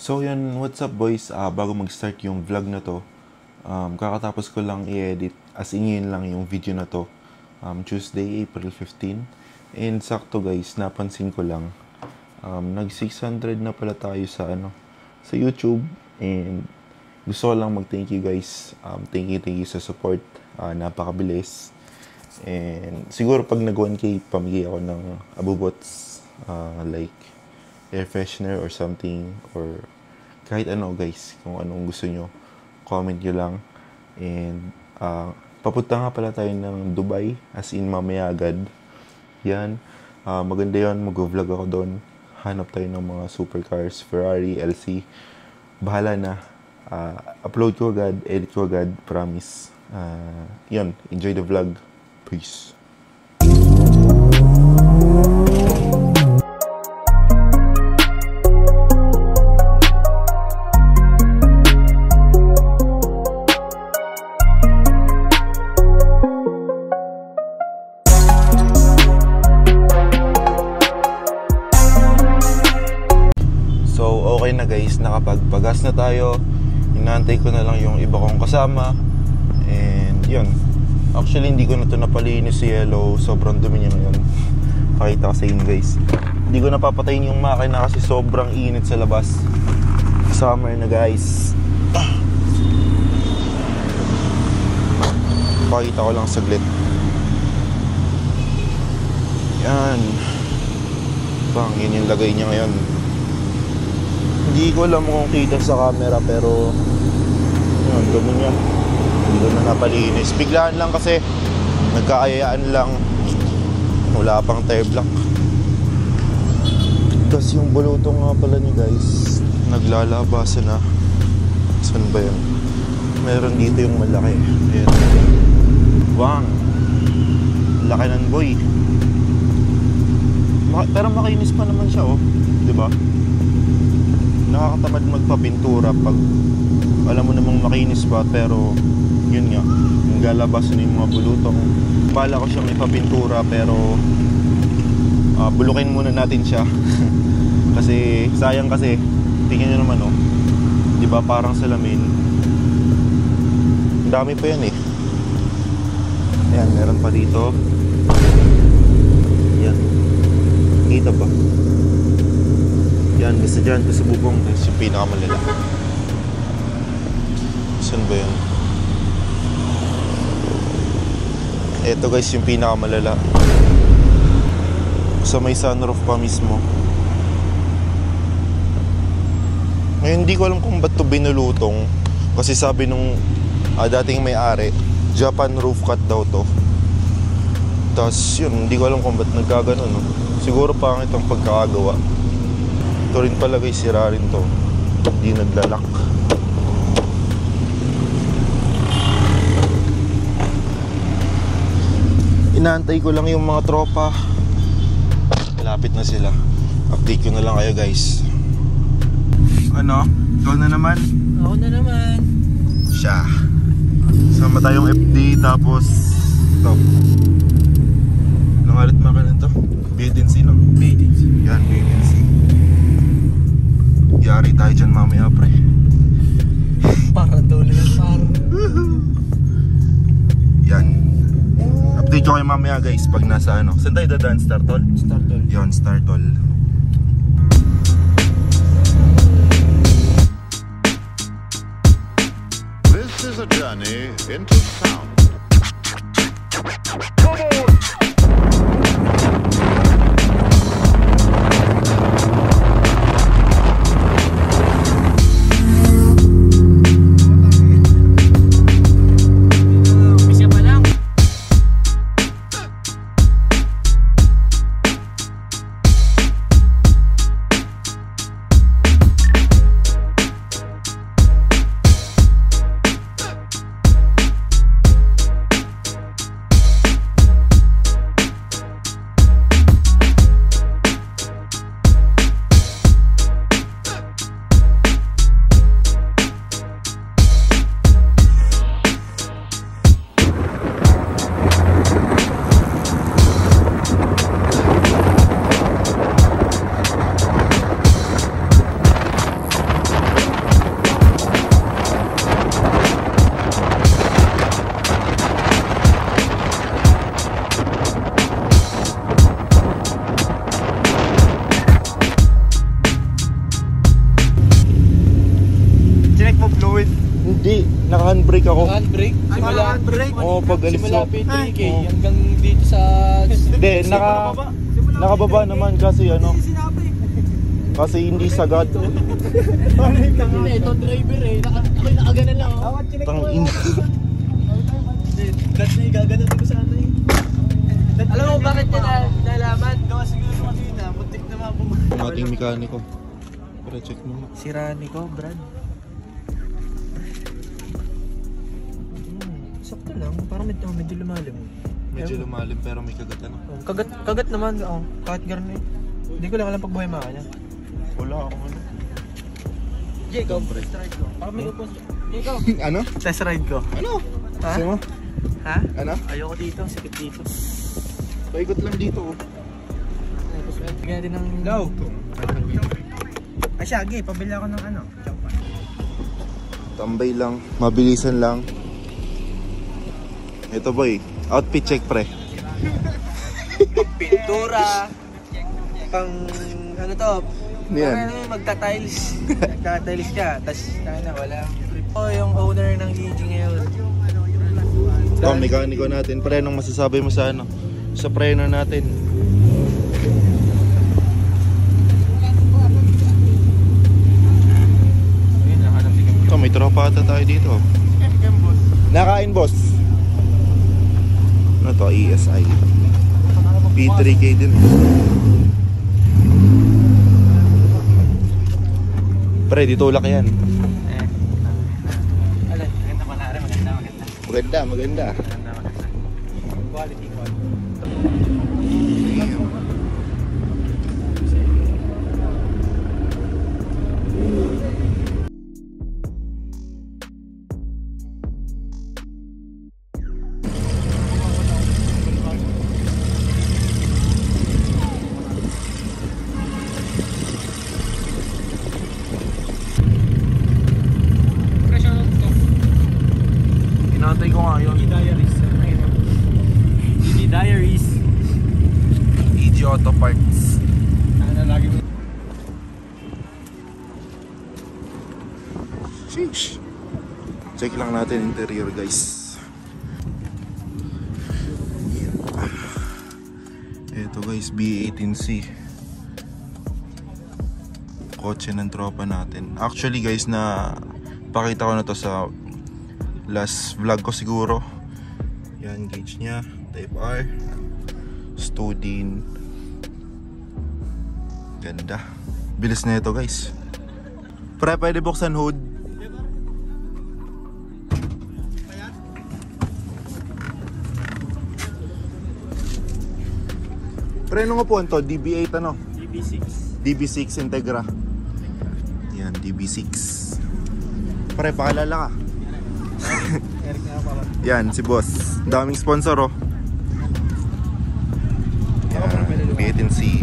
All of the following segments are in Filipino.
So yun, what's up boys? Bago mag-start yung vlog na to, kakatapos ko lang i-edit, as in yun lang yung video na to, Tuesday, April 15. And sakto guys, napansin ko lang, nag 600 na pala tayo sa YouTube. And gusto ko lang mag-thank you guys, thank you sa support, napakabilis. And siguro pag nag 1K, pamigay ako ng abubots, like air freshener or something, or kahit ano guys, kung anong gusto nyo, comment nyo lang. And papunta nga pala tayo ng Dubai, as in mamaya agad yan. Maganda yun, mag-vlog ako doon, hanap tayo ng mga supercars, Ferrari, LC, bahala na. Upload ko agad, edit ko agad, promise. Yun, enjoy the vlog, peace. Okay na guys, nakapagpagas na tayo. Inaantay ko na lang yung iba kong kasama. And yun, actually hindi ko na ito napalinis si Yellow, sobrang dumi niya ngayon. Pakita ko sa inyo guys, hindi ko napapatayin yung makina kasi sobrang init sa labas. Summer na guys. Pakita ko lang saglit. Yan bang, yun yung lagay niya ngayon. Hindi ko alam kung kita sa camera, pero yun, dumi niya. Hindi ko na napalinis. Biglaan lang kasi, nagkaayaan lang. Wala pang tire block. Tapos yung bulutong nga pala niya guys, naglalabasa na. Saan ba yun? Meron dito yung malaki. Ayan. Wang! Laki ng boy. Pero makinis pa naman siya, oh. Diba? Nakakatamad magpapintura pag alam mo namang makinis pa, pero yun nga, yung galabas na yung mga bulutong. Bala ko siyang ipapintura, pero bulukin muna natin siya. Kasi sayang, kasi tingnan nyo naman, oh, di ba parang salamin. Ang dami pa yan eh. Ayan, meron pa dito. Ayan, kita ba? Yan, basta dyan, sa bubong. That's yung pinakamalala. Saan ba yan? Eto guys, yung pinakamalala. Sa may sunroof pa mismo. Ngayon, hindi ko alam kung ba't to binulutong. Kasi sabi nung dating may-ari, Japan roof cut daw to. Tapos yun, hindi ko alam kung ba't nagkaganon, no? Siguro pangit ang pagkakagawa. Ito rin pala guys, sira rin to. Hindi naglalak. Inaantay ko lang yung mga tropa. Malapit na sila. Update ko na lang kayo guys. Ano? Ikaw na naman? Ako na naman. Siya. Sama tayong FD, tapos ito. Anong alit makanan to? Badency, no? Badency. Yan, Badency. Yari tayo dyan mamaya, pre. Para daw na yan, para. Yan. Update ko kayo mamaya guys pag nasa ano. Saan tayo dadaan? Startol? Startol. Yan, Startol. This is a journey into sound. eh. Hindi, naka-handbrake ako. Handbrake? Simula handbrake? Oo, pag alis Simula ko. P3K Oo. hanggang dito sa... Hindi, nakababa naman kasi ano. Kasi hindi sagad. Ito driver eh. Ako'y nakaganan lang oh. Tangin. God na igaganan ko sa ano eh. Alam mo bakit niya nalaman? Gawa siguro kasi na, muntik na mabumalik. Ang ating mekaniko. Para check mo. Sira ni ko, Brad. Sakto lang, parang medyo lumalim. Medyo lumalim pero may kagat ano. Kagat naman, kahit gano'n eh. Hindi ko lang alam pag buhay maka niya. Wala ako ano. Jay, ikaw, test ride ko. Parang may upos. Ikaw. Ano? Test ride ko. Ano? Ha? Kasi mo? Ha? Ano? Ayoko dito, sikip dito. Paikot lang dito oh. Tignan natin ng... Go! Ay, Shaggy, pabili ako ng ano. Tambay lang, mabilisan lang. Ito boy, outfit check pre. Pintura. Pang ano to? Ano yan? Ano magta-tiles. Magta-tiles ka, tas wala. Oh, yung owner ng DG ngayon. Ito, mekaniko natin. Pre, anong masasabi mo sa ano? Sa preno natin. Ito, may tropa ata tayo dito. Nakain boss. Ano to? ESI. P3K din. Pre, ditulak yan. Alay, maganda pa na rin, maganda. Maganda. Quality. Inantay ko nga yun. Diaries. EG Auto Parts. Ano lagi mo? Sheesh. Check lang natin interior guys. Ito guys, B18C. Kotse ng tropa natin. Actually guys, na pakita ko na to sa last vlog ko siguro. Yan, gauge nya, type R, Studin. Ganda. Bilis na ito guys. Pre, pwede buksan hood. Pre, ano nga po ito? DB8 ano? DB6. DB6 Integra. Yan, DB6. Pre, pakilala ka. Eric nga pala. Yan, si boss. Daming sponsor oh. Yan, B18C.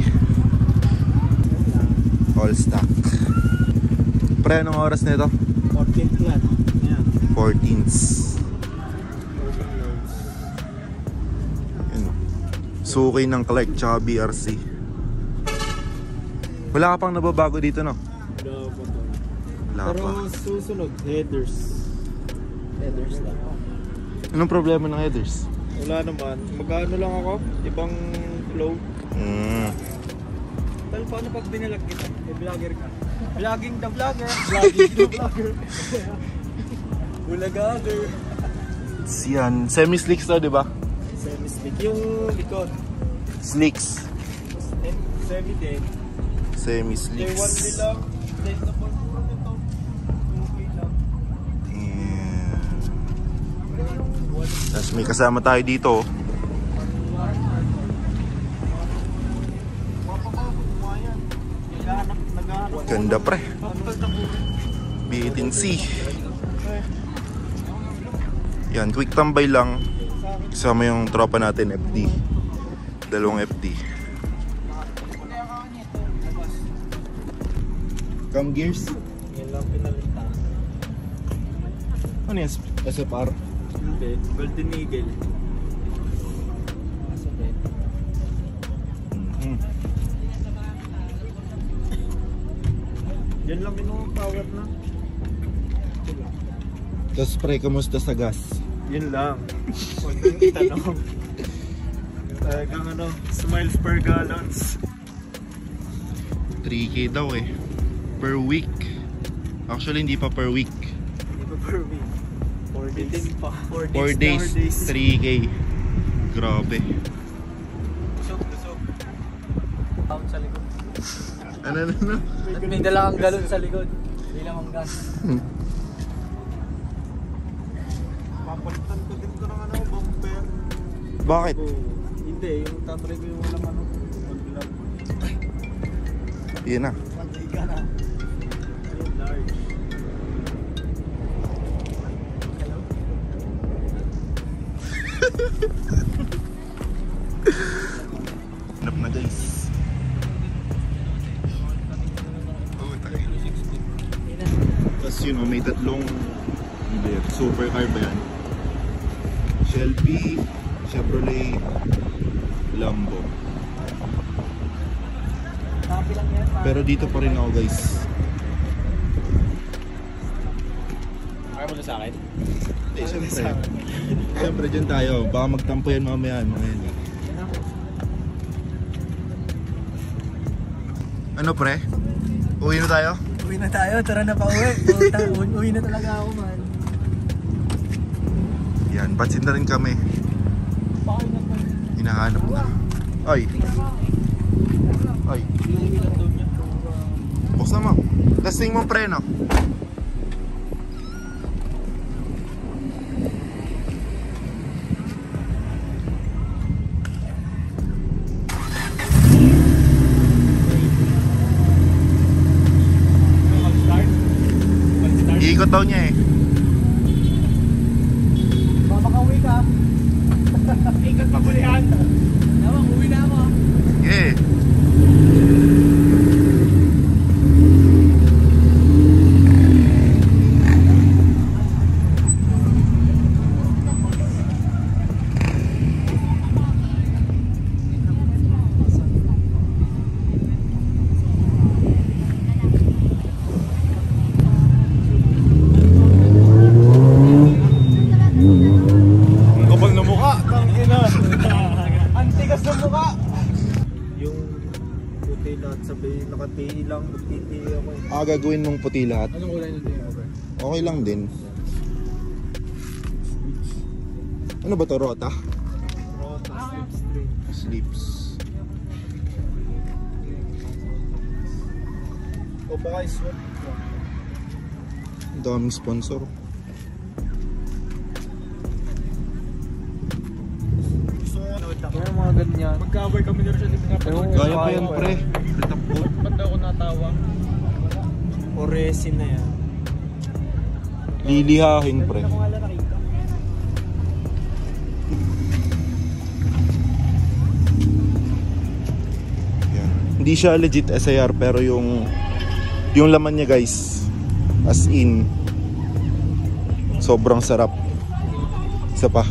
All stock. Pre, anong oras na ito? 14th yan. Yan. 14s. Yan. Suki ng Clark tsaka BRC. Wala ka pang nababago dito no? Wala pa to. Wala Pero pa. susunod, headers. Headers lang. Anong problema ng headers? Wala naman. Mag-ano lang ako? Ibang flow. Tal, paano pag binalag kita? Eh, vlogger ka. Vlogging the vlogger. Vlogging the vlogger. Bulagager. Yan, semi-slicks to, di ba? Semi-stick. Yung likod. Slicks. Semi din. Day 1 Semi-slicks. lang. Day na po nito. Okay lang. Tapos may kasama tayo dito. Ganda pre. B18C. Yan, quick tambay lang. Kasama yung tropa natin, FD. Dalawang FD. Cam gears. Yan lang pinalita. Ano yan? SFR. Hindi. Golden Eagle. Yan lang yung power na. Tapos pre, kamusta sa gas? Yun lang. Huwag nang itanong. Talagang ano, smiles per gallons. 3K daw eh. Per week. Actually, hindi pa per week. Hindi pa per week. 4 days pa. 4 days, 3K. Grabe. Lusog. Out sa likod. Ano? At may dala kang galon sa likod. Hindi lang ang gas. Papalitan ko din ko ng ano, bumper. Bakit? Hindi, yung tatry ko yung walang ano. Mag-glove. Yan na. Pantay ka na. Ayun, large. Hello? Hanap na guys. Tapos yun, may tatlong supercar ba yan? Shelby, Chevrolet, Lambo. Happy lang yan. Pero dito pa rin ako guys. Kaya mo na sa akin? Eh, siyempre dyan tayo. Baka magtampo yan mamaya. Mga yan. Ano pre? Uwi na tayo? Uwi na tayo, tara na pa uwi. Uwi na talaga ako man. Yan, batsin na rin kami. Hinahanap na. Ay. Ay. Buksan mo. Testing mo preno. Iikot daw niya eh. Makauwi ka. Ikot pa bulihan. Nawang, uwi na ako. Yeah. Nakati lang, magtiti ako. Gagawin mong puti lahat. Anong kulay na din ako? Okay lang din. Ano ba to? Rota? Rota, slipstream. Slips. O baka iswap. Ang daming sponsor. Kaya mga ganyan. Mag-cover kami nila siya. Kaya pa yan pre. Ba't daw ako natawa? O resin na yan. Lilihahin pre. Yan. Hindi siya legit SIR pero yung laman niya guys, as in sobrang sarap. Isa pa.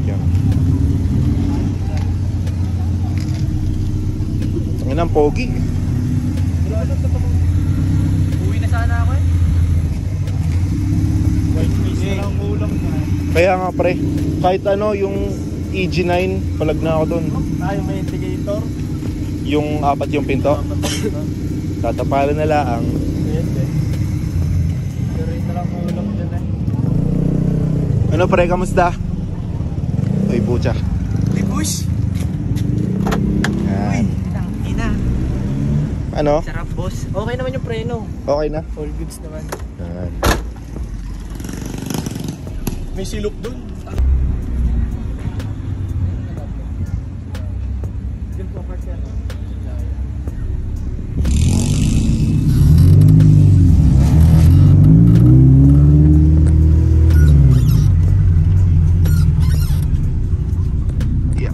Yan. Ang inang pogi. Uwi na sana ako eh. White face na lang kulang na. Kaya nga pre, kahit ano yung EG9, palag na ako dun. Tayo may indicator. Yung apat yung pinto, tatapalan na lang. Pwede. Pero ito lang kulang dyan eh. Ano pre, kamusta? Uy, bucha. Uy, push! Yan. Ina. Ano? Sarap boss. Okay naman yung preno. Okay na? All goods naman. Yan. May silok dun. Diyan po park yan. Yeah.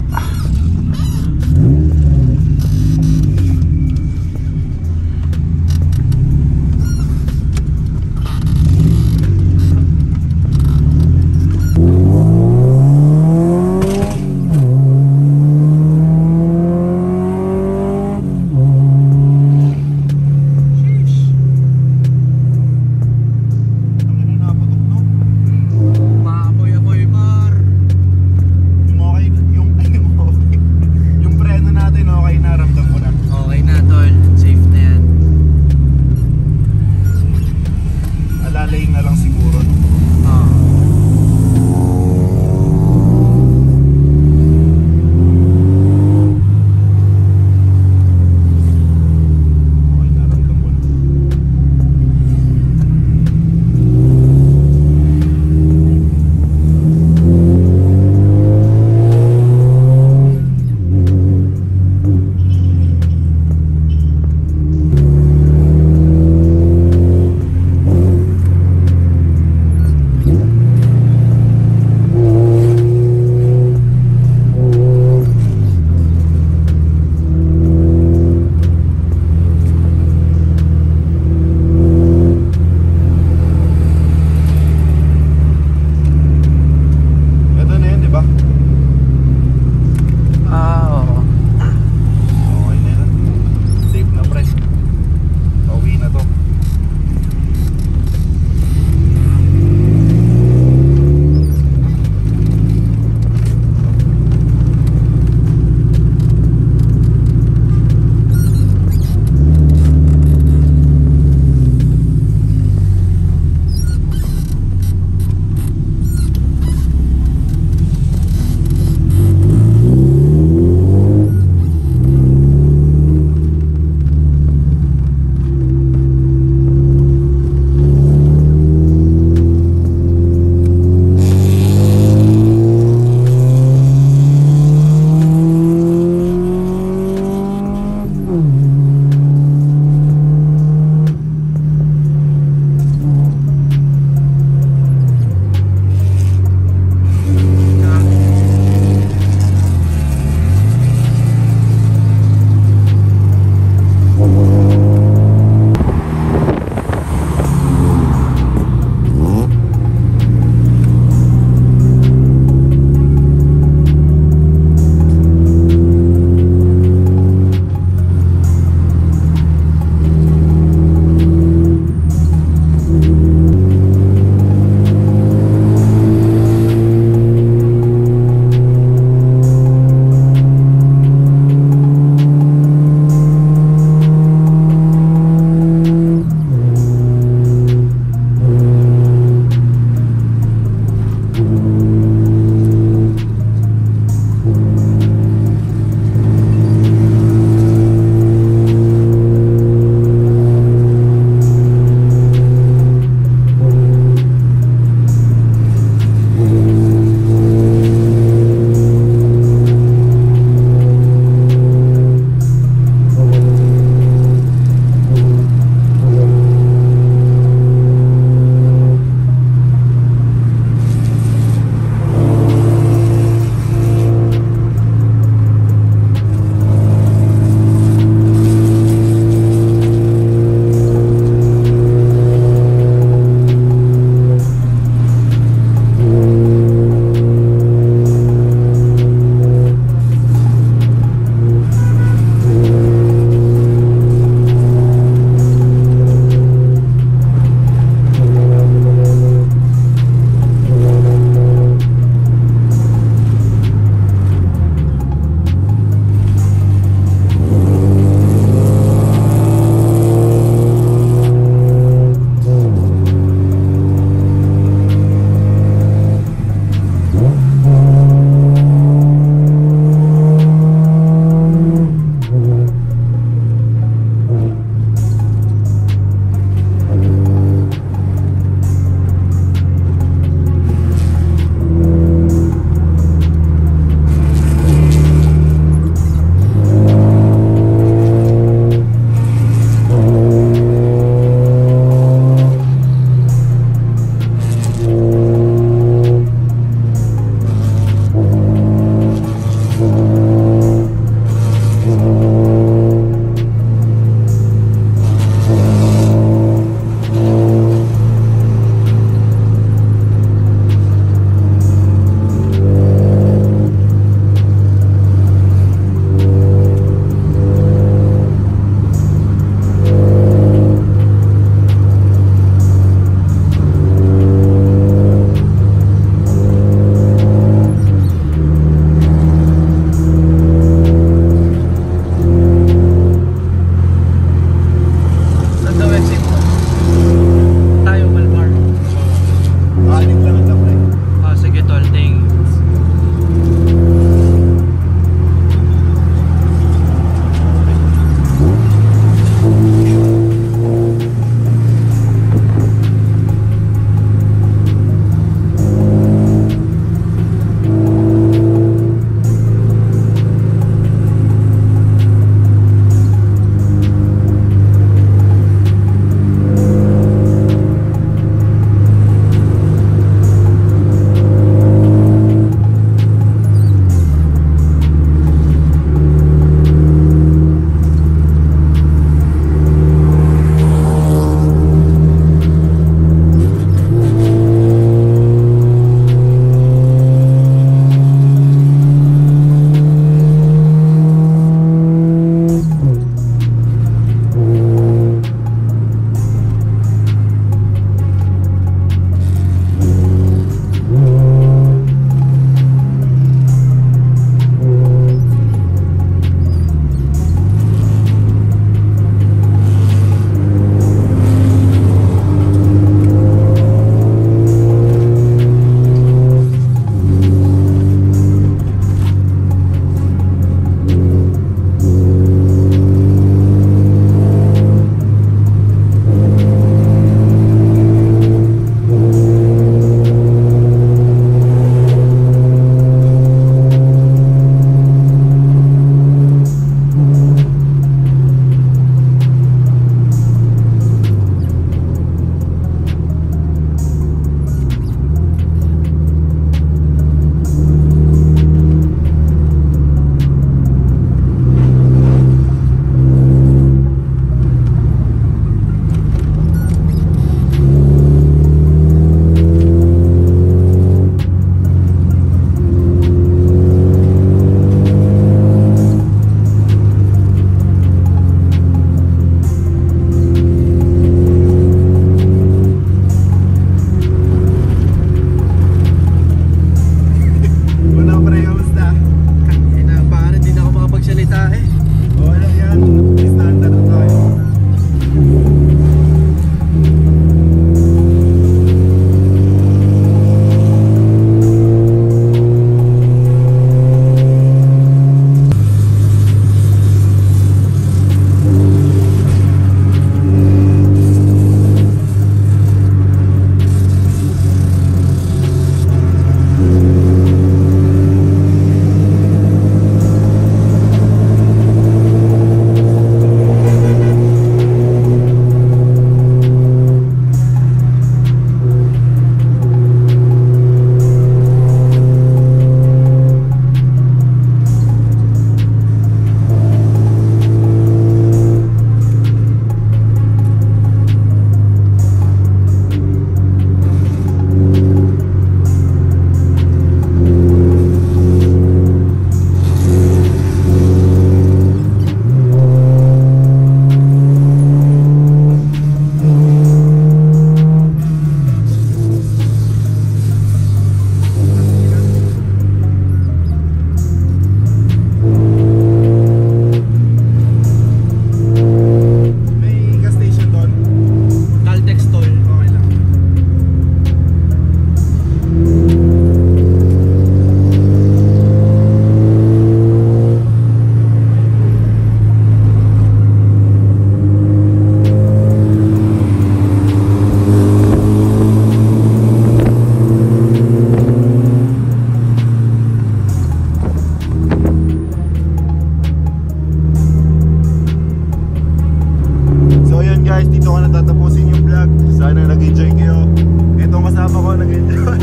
kasama ko nag-enjoy.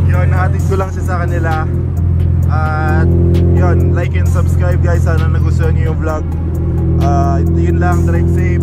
Yun, nahatid ko lang siya sa kanila. At yun, like and subscribe guys. Sana nagustuhan niyo yung vlog. Yun lang, drive safe.